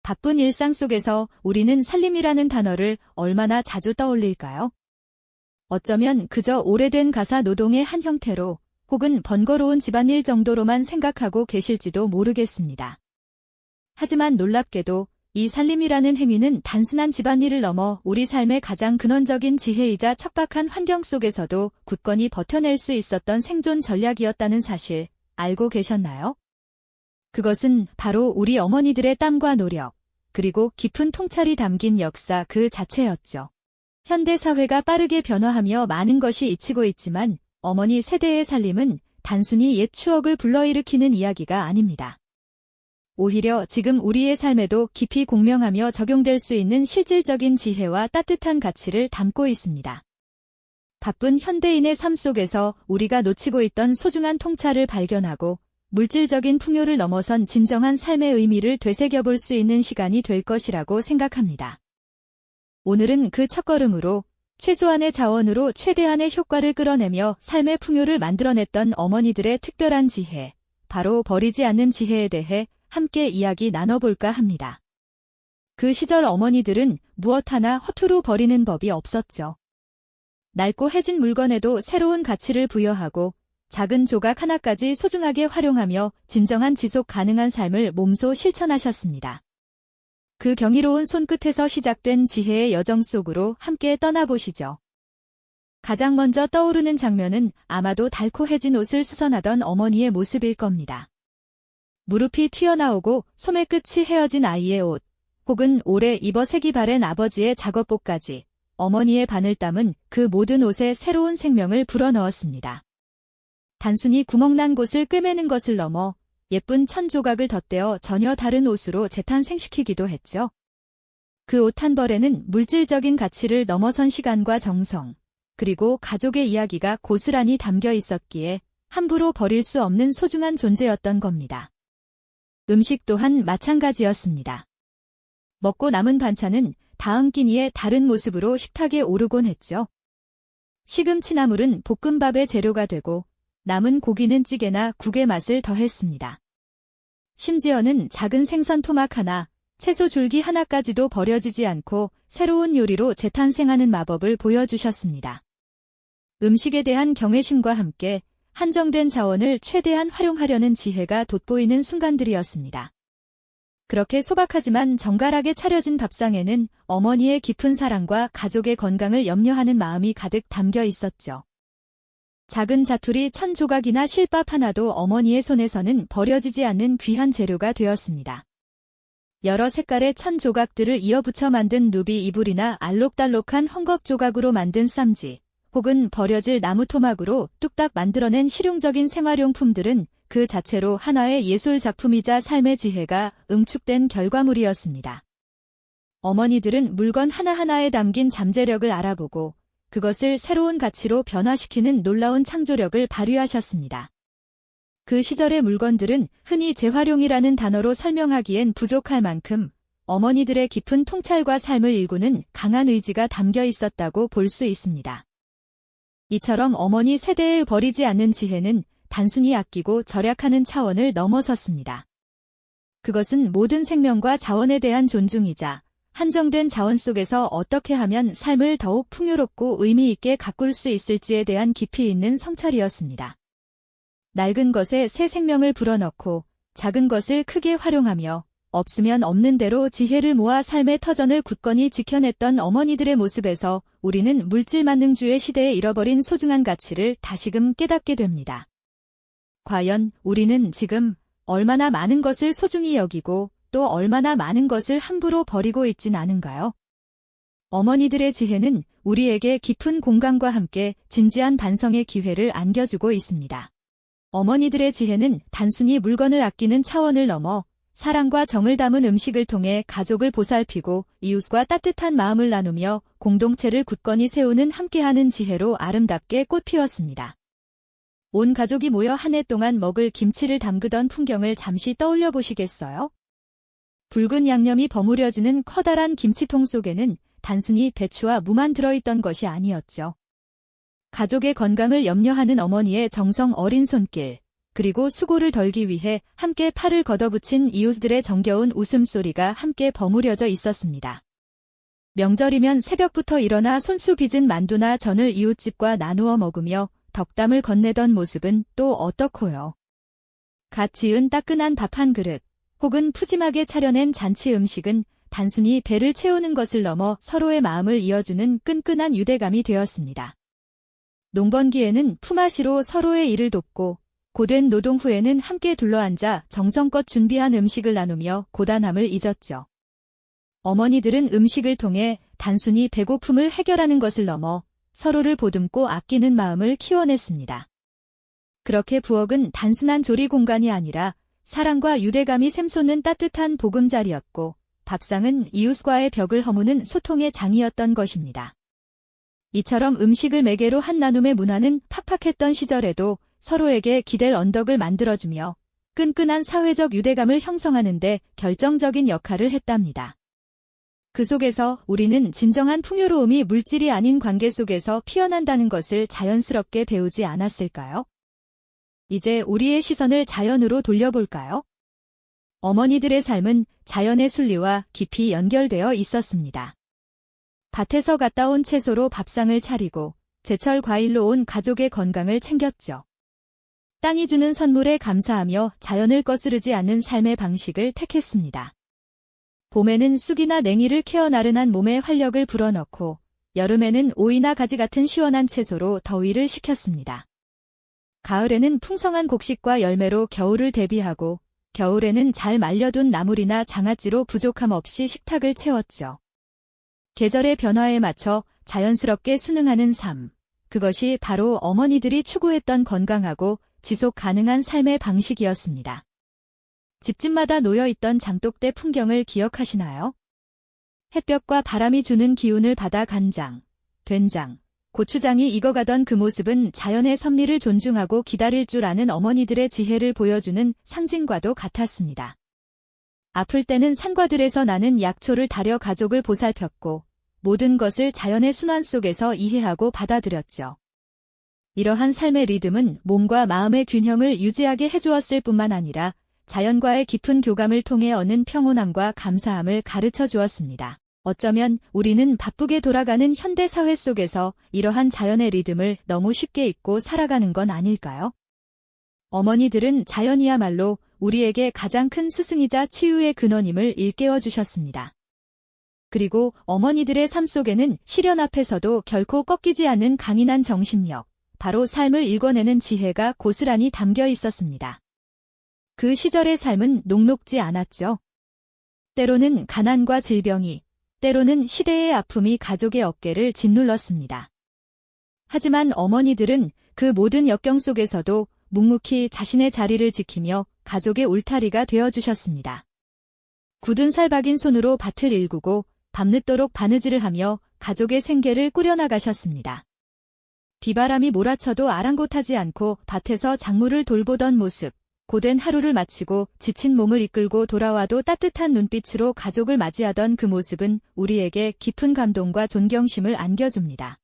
바쁜 일상 속에서 우리는 살림이라는 단어를 얼마나 자주 떠올릴까요? 어쩌면 그저 오래된 가사 노동의 한 형태로 혹은 번거로운 집안일 정도로만 생각하고 계실지도 모르겠습니다. 하지만 놀랍게도 이 살림이라는 행위는 단순한 집안일을 넘어 우리 삶의 가장 근원적인 지혜이자 척박한 환경 속에서도 굳건히 버텨낼 수 있었던 생존 전략이었다는 사실 알고 계셨나요? 그것은 바로 우리 어머니들의 땀과 노력, 그리고 깊은 통찰이 담긴 역사 그 자체였죠. 현대 사회가 빠르게 변화하며 많은 것이 잊히고 있지만 어머니 세대의 살림은 단순히 옛 추억을 불러일으키는 이야기가 아닙니다. 오히려 지금 우리의 삶에도 깊이 공명하며 적용될 수 있는 실질적인 지혜와 따뜻한 가치를 담고 있습니다. 바쁜 현대인의 삶 속에서 우리가 놓치고 있던 소중한 통찰을 발견하고 물질적인 풍요를 넘어선 진정한 삶의 의미를 되새겨볼 수 있는 시간이 될 것이라고 생각합니다. 오늘은 그 첫걸음으로 최소한의 자원으로 최대한의 효과를 끌어내며 삶의 풍요를 만들어냈던 어머니들의 특별한 지혜, 바로 버리지 않는 지혜에 대해 함께 이야기 나눠볼까 합니다. 그 시절 어머니들은 무엇 하나 허투루 버리는 법이 없었죠. 낡고 해진 물건에도 새로운 가치를 부여하고 작은 조각 하나까지 소중하게 활용하며 진정한 지속 가능한 삶을 몸소 실천하셨습니다. 그 경이로운 손끝에서 시작된 지혜의 여정 속으로 함께 떠나보시죠. 가장 먼저 떠오르는 장면은 아마도 달코해진 옷을 수선하던 어머니의 모습일 겁니다. 무릎이 튀어나오고 소매 끝이 헤어진 아이의 옷, 혹은 오래 입어 색이 바랜 아버지의 작업복까지 어머니의 바늘땀은 그 모든 옷에 새로운 생명을 불어넣었습니다. 단순히 구멍난 곳을 꿰매는 것을 넘어 예쁜 천 조각을 덧대어 전혀 다른 옷으로 재탄생시키기도 했죠. 그 옷 한 벌에는 물질적인 가치를 넘어선 시간과 정성, 그리고 가족의 이야기가 고스란히 담겨 있었기에 함부로 버릴 수 없는 소중한 존재였던 겁니다. 음식 또한 마찬가지였습니다. 먹고 남은 반찬은 다음 끼니에 다른 모습으로 식탁에 오르곤 했죠. 시금치 나물은 볶음밥의 재료가 되고 남은 고기는 찌개나 국의 맛을 더했습니다. 심지어는 작은 생선 토막 하나, 채소 줄기 하나까지도 버려지지 않고 새로운 요리로 재탄생하는 마법을 보여주셨습니다. 음식에 대한 경외심과 함께 한정된 자원을 최대한 활용하려는 지혜가 돋보이는 순간들이었습니다. 그렇게 소박하지만 정갈하게 차려진 밥상에는 어머니의 깊은 사랑과 가족의 건강을 염려하는 마음이 가득 담겨 있었죠. 작은 자투리 천 조각이나 실밥 하나도 어머니의 손에서는 버려지지 않는 귀한 재료가 되었습니다. 여러 색깔의 천 조각들을 이어붙여 만든 누비 이불이나 알록달록한 헝겊 조각으로 만든 쌈지, 혹은 버려질 나무 토막으로 뚝딱 만들어낸 실용적인 생활용품들은 그 자체로 하나의 예술 작품이자 삶의 지혜가 응축된 결과물이었습니다. 어머니들은 물건 하나하나에 담긴 잠재력을 알아보고 그것을 새로운 가치로 변화시키는 놀라운 창조력을 발휘하셨습니다. 그 시절의 물건들은 흔히 재활용이라는 단어로 설명하기엔 부족할 만큼 어머니들의 깊은 통찰과 삶을 일구는 강한 의지가 담겨 있었다고 볼 수 있습니다. 이처럼 어머니 세대의 버리지 않는 지혜는 단순히 아끼고 절약하는 차원을 넘어섰습니다. 그것은 모든 생명과 자원에 대한 존중이자 한정된 자원 속에서 어떻게 하면 삶을 더욱 풍요롭고 의미 있게 가꿀 수 있을지에 대한 깊이 있는 성찰이었습니다. 낡은 것에 새 생명을 불어넣고 작은 것을 크게 활용하며 없으면 없는 대로 지혜를 모아 삶의 터전을 굳건히 지켜냈던 어머니들의 모습에서 우리는 물질만능주의 시대에 잃어버린 소중한 가치를 다시금 깨닫게 됩니다. 과연 우리는 지금 얼마나 많은 것을 소중히 여기고 또 얼마나 많은 것을 함부로 버리고 있진 않은가요? 어머니들의 지혜는 우리에게 깊은 공감과 함께 진지한 반성의 기회를 안겨주고 있습니다. 어머니들의 지혜는 단순히 물건을 아끼는 차원을 넘어 사랑과 정을 담은 음식을 통해 가족을 보살피고 이웃과 따뜻한 마음을 나누며 공동체를 굳건히 세우는 함께하는 지혜로 아름답게 꽃피웠습니다. 온 가족이 모여 한 해 동안 먹을 김치를 담그던 풍경을 잠시 떠올려 보시겠어요? 붉은 양념이 버무려지는 커다란 김치통 속에는 단순히 배추와 무만 들어있던 것이 아니었죠. 가족의 건강을 염려하는 어머니의 정성 어린 손길, 그리고 수고를 덜기 위해 함께 팔을 걷어붙인 이웃들의 정겨운 웃음소리가 함께 버무려져 있었습니다. 명절이면 새벽부터 일어나 손수 빚은 만두나 전을 이웃집과 나누어 먹으며 덕담을 건네던 모습은 또 어떻고요. 갓 지은 따끈한 밥 한 그릇, 혹은 푸짐하게 차려낸 잔치 음식은 단순히 배를 채우는 것을 넘어 서로의 마음을 이어주는 끈끈한 유대감이 되었습니다. 농번기에는 품앗이로 서로의 일을 돕고 고된 노동 후에는 함께 둘러앉아 정성껏 준비한 음식을 나누며 고단함을 잊었죠. 어머니들은 음식을 통해 단순히 배고픔을 해결하는 것을 넘어 서로를 보듬고 아끼는 마음을 키워냈습니다. 그렇게 부엌은 단순한 조리 공간이 아니라 사랑과 유대감이 샘솟는 따뜻한 보금자리였고 밥상은 이웃과의 벽을 허무는 소통의 장이었던 것입니다. 이처럼 음식을 매개로 한 나눔의 문화는 팍팍했던 시절에도 서로에게 기댈 언덕을 만들어주며 끈끈한 사회적 유대감을 형성하는 데 결정적인 역할을 했답니다. 그 속에서 우리는 진정한 풍요로움이 물질이 아닌 관계 속에서 피어난다는 것을 자연스럽게 배우지 않았을까요? 이제 우리의 시선을 자연으로 돌려볼까요? 어머니들의 삶은 자연의 순리와 깊이 연결되어 있었습니다. 밭에서 갖다 온 채소로 밥상을 차리고 제철 과일로 온 가족의 건강을 챙겼죠. 땅이 주는 선물에 감사하며 자연을 거스르지 않는 삶의 방식을 택했습니다. 봄에는 쑥이나 냉이를 캐어 나른한 몸에 활력을 불어넣고 여름에는 오이나 가지 같은 시원한 채소로 더위를 식혔습니다. 가을에는 풍성한 곡식과 열매로 겨울을 대비하고 겨울에는 잘 말려둔 나물이나 장아찌로 부족함 없이 식탁을 채웠죠. 계절의 변화에 맞춰 자연스럽게 순응하는 삶. 그것이 바로 어머니들이 추구했던 건강하고 지속 가능한 삶의 방식이었습니다. 집집마다 놓여있던 장독대 풍경을 기억하시나요? 햇볕과 바람이 주는 기운을 받아 간장, 된장, 고추장이 익어가던 그 모습은 자연의 섭리를 존중하고 기다릴 줄 아는 어머니들의 지혜를 보여주는 상징과도 같았습니다. 아플 때는 산과들에서 나는 약초를 다려 가족을 보살폈고 모든 것을 자연의 순환 속에서 이해하고 받아들였죠. 이러한 삶의 리듬은 몸과 마음의 균형을 유지하게 해주었을 뿐만 아니라 자연과의 깊은 교감을 통해 얻는 평온함과 감사함을 가르쳐 주었습니다. 어쩌면 우리는 바쁘게 돌아가는 현대 사회 속에서 이러한 자연의 리듬을 너무 쉽게 잊고 살아가는 건 아닐까요? 어머니들은 자연이야말로 우리에게 가장 큰 스승이자 치유의 근원임을 일깨워 주셨습니다. 그리고 어머니들의 삶 속에는 시련 앞에서도 결코 꺾이지 않는 강인한 정신력, 바로 삶을 읽어내는 지혜가 고스란히 담겨 있었습니다. 그 시절의 삶은 녹록지 않았죠. 때로는 가난과 질병이, 때로는 시대의 아픔이 가족의 어깨를 짓눌렀습니다. 하지만 어머니들은 그 모든 역경 속에서도 묵묵히 자신의 자리를 지키며 가족의 울타리가 되어주셨습니다. 굳은 살 박인 손으로 밭을 일구고 밤늦도록 바느질을 하며 가족의 생계를 꾸려나가셨습니다. 비바람이 몰아쳐도 아랑곳하지 않고 밭에서 작물을 돌보던 모습, 고된 하루를 마치고 지친 몸을 이끌고 돌아와도 따뜻한 눈빛으로 가족을 맞이하던 그 모습은 우리에게 깊은 감동과 존경심을 안겨줍니다.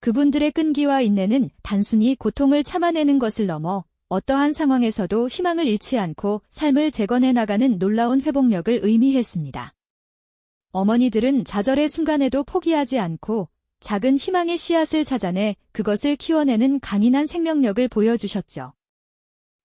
그분들의 끈기와 인내는 단순히 고통을 참아내는 것을 넘어 어떠한 상황에서도 희망을 잃지 않고 삶을 재건해 나가는 놀라운 회복력을 의미했습니다. 어머니들은 좌절의 순간에도 포기하지 않고 작은 희망의 씨앗을 찾아내 그것을 키워내는 강인한 생명력을 보여주셨죠.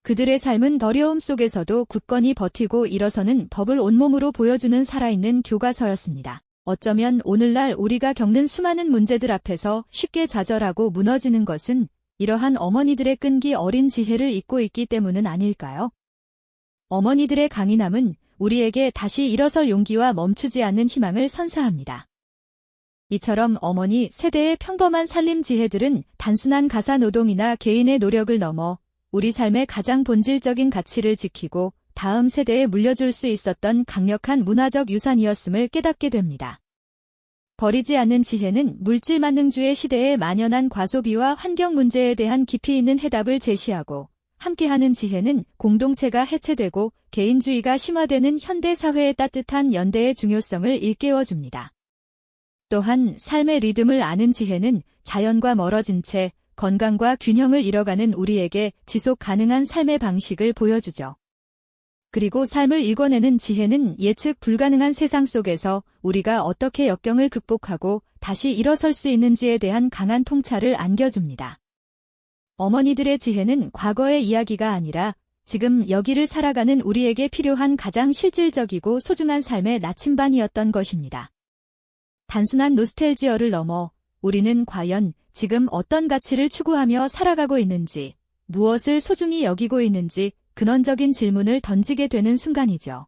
그들의 삶은 어려움 속에서도 굳건히 버티고 일어서는 법을 온몸으로 보여주는 살아있는 교과서였습니다. 어쩌면 오늘날 우리가 겪는 수많은 문제들 앞에서 쉽게 좌절하고 무너지는 것은 이러한 어머니들의 끈기 어린 지혜를 잊고 있기 때문은 아닐까요? 어머니들의 강인함은 우리에게 다시 일어설 용기와 멈추지 않는 희망을 선사합니다. 이처럼 어머니 세대의 평범한 살림 지혜들은 단순한 가사 노동이나 개인의 노력을 넘어 우리 삶의 가장 본질적인 가치를 지키고 다음 세대에 물려줄 수 있었던 강력한 문화적 유산이었음을 깨닫게 됩니다. 버리지 않는 지혜는 물질 만능주의 시대에 만연한 과소비와 환경 문제에 대한 깊이 있는 해답을 제시하고 함께하는 지혜는 공동체가 해체되고 개인주의가 심화되는 현대 사회의 따뜻한 연대의 중요성을 일깨워줍니다. 또한 삶의 리듬을 아는 지혜는 자연과 멀어진 채 건강과 균형을 잃어가는 우리에게 지속 가능한 삶의 방식을 보여주죠. 그리고 삶을 읽어내는 지혜는 예측 불가능한 세상 속에서 우리가 어떻게 역경을 극복하고 다시 일어설 수 있는지에 대한 강한 통찰을 안겨줍니다. 어머니들의 지혜는 과거의 이야기가 아니라 지금 여기를 살아가는 우리에게 필요한 가장 실질적이고 소중한 삶의 나침반이었던 것입니다. 단순한 노스텔지어를 넘어 우리는 과연 지금 어떤 가치를 추구하며 살아가고 있는지, 무엇을 소중히 여기고 있는지 근원적인 질문을 던지게 되는 순간이죠.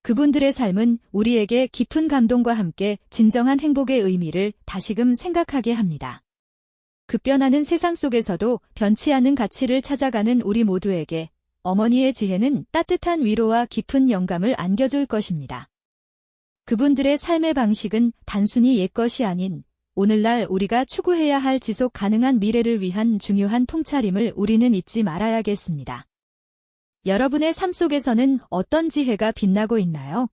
그분들의 삶은 우리에게 깊은 감동과 함께 진정한 행복의 의미를 다시금 생각하게 합니다. 급변하는 세상 속에서도 변치 않는 가치를 찾아가는 우리 모두에게 어머니의 지혜는 따뜻한 위로와 깊은 영감을 안겨줄 것입니다. 그분들의 삶의 방식은 단순히 옛것이 아닌 오늘날 우리가 추구해야 할 지속 가능한 미래를 위한 중요한 통찰임을 우리는 잊지 말아야겠습니다. 여러분의 삶 속에서는 어떤 지혜가 빛나고 있나요?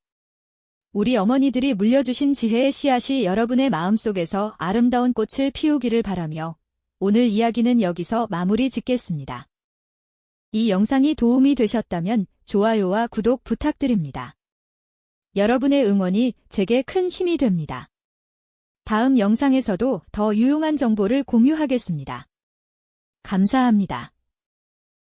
우리 어머니들이 물려주신 지혜의 씨앗이 여러분의 마음속에서 아름다운 꽃을 피우기를 바라며 오늘 이야기는 여기서 마무리 짓겠습니다. 이 영상이 도움이 되셨다면 좋아요와 구독 부탁드립니다. 여러분의 응원이 제게 큰 힘이 됩니다. 다음 영상에서도 더 유용한 정보를 공유하겠습니다. 감사합니다.